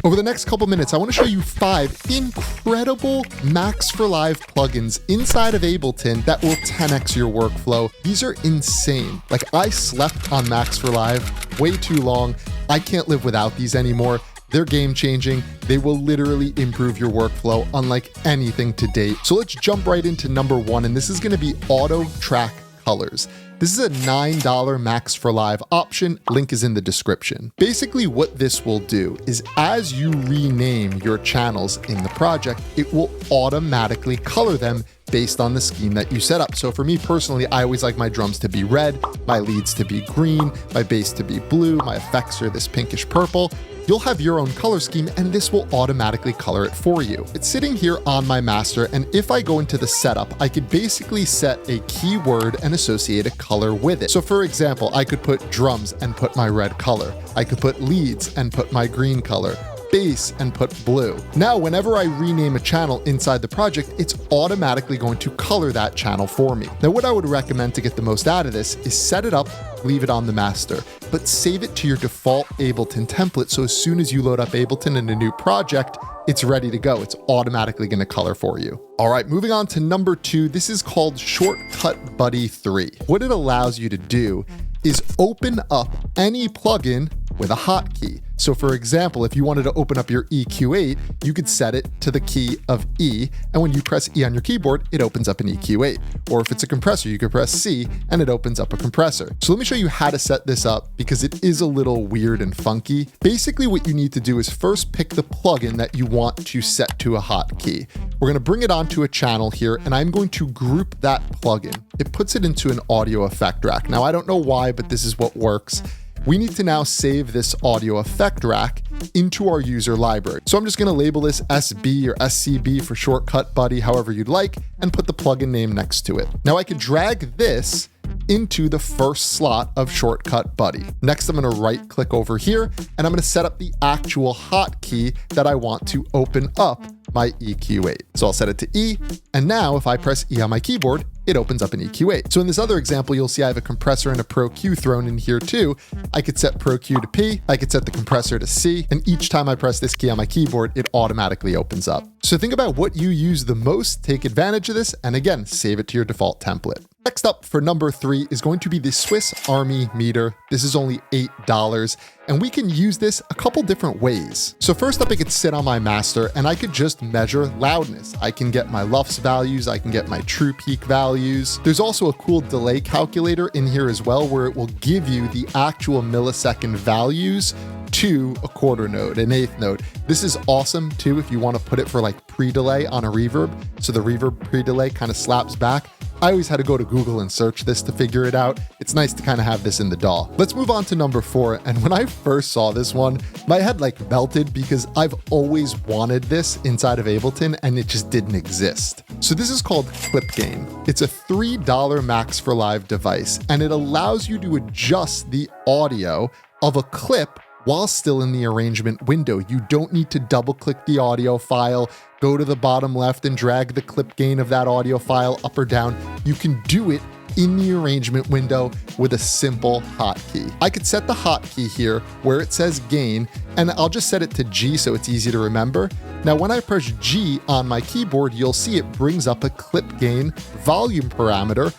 Over the next couple minutes, I want to show you 5 incredible Max for Live plugins inside of Ableton that will 10x your workflow. These are insane. Like, I slept on Max for Live way too long. I can't live without these anymore. They're game changing. They will literally improve your workflow unlike anything to date. So let's jump right into number 1, and this is going to be Auto Track Colors. This is a $9 Max for Live option. Link is in the description. Basically, what this will do is as you rename your channels in the project, it will automatically color them based on the scheme that you set up. So for me personally, I always like my drums to be red, my leads to be green, my bass to be blue, my effects are this pinkish purple. You'll have your own color scheme and this will automatically color it for you. It's sitting here on my master, and if I go into the setup, I could basically set a keyword and associate a color with it. So for example, I could put drums and put my red color. I could put leads and put my green color, bass and put blue. Now, whenever I rename a channel inside the project, it's automatically going to color that channel for me. Now, what I would recommend to get the most out of this is set it up, leave it on the master, but save it to your default Ableton template. So as soon as you load up Ableton in a new project, it's ready to go. It's automatically going to color for you. All right, moving on to number 2. This is called Shortcut Buddy 3. What it allows you to do is open up any plugin with a hotkey. So for example, if you wanted to open up your EQ8, you could set it to the key of E, and when you press E on your keyboard, it opens up an EQ8. Or if it's a compressor, you could press C and it opens up a compressor. So let me show you how to set this up because it is a little weird and funky. Basically, what you need to do is first pick the plugin that you want to set to a hotkey. We're going to bring it onto a channel here, and I'm going to group that plugin. It puts it into an audio effect rack. Now, I don't know why, but this is what works. We need to now save this audio effect rack into our user library. So I'm just going to label this SB or SCB for Shortcut Buddy, however you'd like, and put the plugin name next to it. Now I can drag this into the first slot of Shortcut Buddy. Next, I'm going to right click over here and I'm going to set up the actual hotkey that I want to open up my EQ8. So I'll set it to E, and now if I press E on my keyboard, it opens up an EQ8. So in this other example, you'll see I have a compressor and a Pro Q thrown in here too. I could set Pro Q to P, I could set the compressor to C, and each time I press this key on my keyboard, it automatically opens up. So think about what you use the most, take advantage of this, and again, save it to your default template. Next up for number 3 is going to be the Swiss Army meter. This is only $8, and we can use this a couple different ways. So first up, it could sit on my master and I could just measure loudness. I can get my LUFS values, I can get my true peak values. There's also a cool delay calculator in here as well, where it will give you the actual millisecond values to a quarter note, an eighth note. This is awesome too if you want to put it for like pre-delay on a reverb. So the reverb pre-delay kind of slaps back. I always had to go to Google and search this to figure it out. It's nice to kind of have this in the DAW. Let's move on to number 4. And when I first saw this one, my head like melted because I've always wanted this inside of Ableton and it just didn't exist. So this is called Clip Gain. It's a $3 Max for Live device, and it allows you to adjust the audio of a clip while still in the arrangement window. You don't need to double click the audio file, go to the bottom left and drag the clip gain of that audio file up or down. You can do it in the arrangement window with a simple hotkey. I could set the hotkey here where it says gain, and I'll just set it to G so it's easy to remember. Now, when I press G on my keyboard, you'll see it brings up a clip gain volume parameter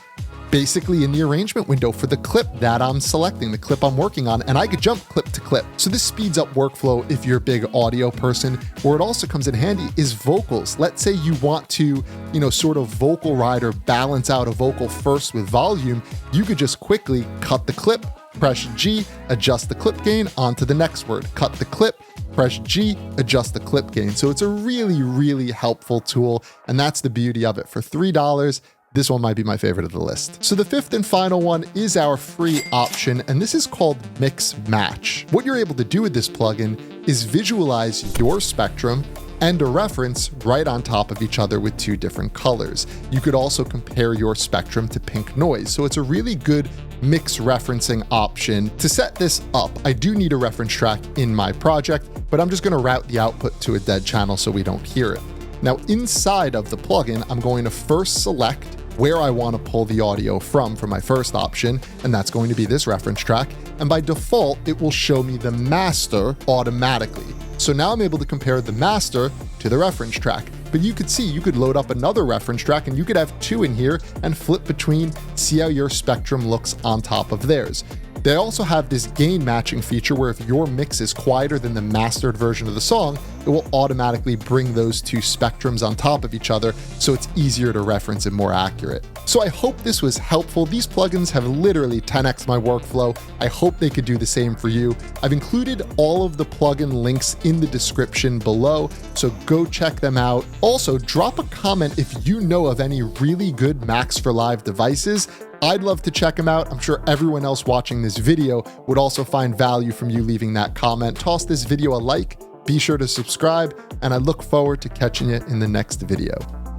basically in the arrangement window for the clip that I'm selecting, the clip I'm working on, and I could jump clip to clip. So this speeds up workflow if you're a big audio person. Where it also comes in handy is vocals. Let's say you want to, sort of vocal ride or balance out a vocal first with volume. You could just quickly cut the clip, press G, adjust the clip gain onto the next word, cut the clip, press G, adjust the clip gain. So it's a really, really helpful tool, and that's the beauty of it. For $3, this one might be my favorite of the list. So the 5th and final one is our free option, and this is called Mix Match. What you're able to do with this plugin is visualize your spectrum and a reference right on top of each other with 2 different colors. You could also compare your spectrum to pink noise. So it's a really good mix referencing option. To set this up, I do need a reference track in my project, but I'm just going to route the output to a dead channel so we don't hear it. Now, inside of the plugin, I'm going to first select where I want to pull the audio from for my first option, and that's going to be this reference track. and by default, it will show me the master automatically. So now I'm able to compare the master to the reference track. But you could see, you could load up another reference track and you could have two in here and flip between, see how your spectrum looks on top of theirs. They also have this gain matching feature where if your mix is quieter than the mastered version of the song, it will automatically bring those two spectrums on top of each other, so it's easier to reference and more accurate. So I hope this was helpful. These plugins have literally 10x my workflow. I hope they could do the same for you. I've included all of the plugin links in the description below, so go check them out. Also, drop a comment if you know of any really good Max for Live devices. I'd love to check them out. I'm sure everyone else watching this video would also find value from you leaving that comment. Toss this video a like, be sure to subscribe, and I look forward to catching you in the next video.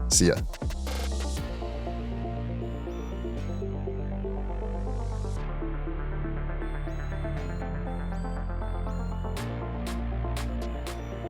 See ya.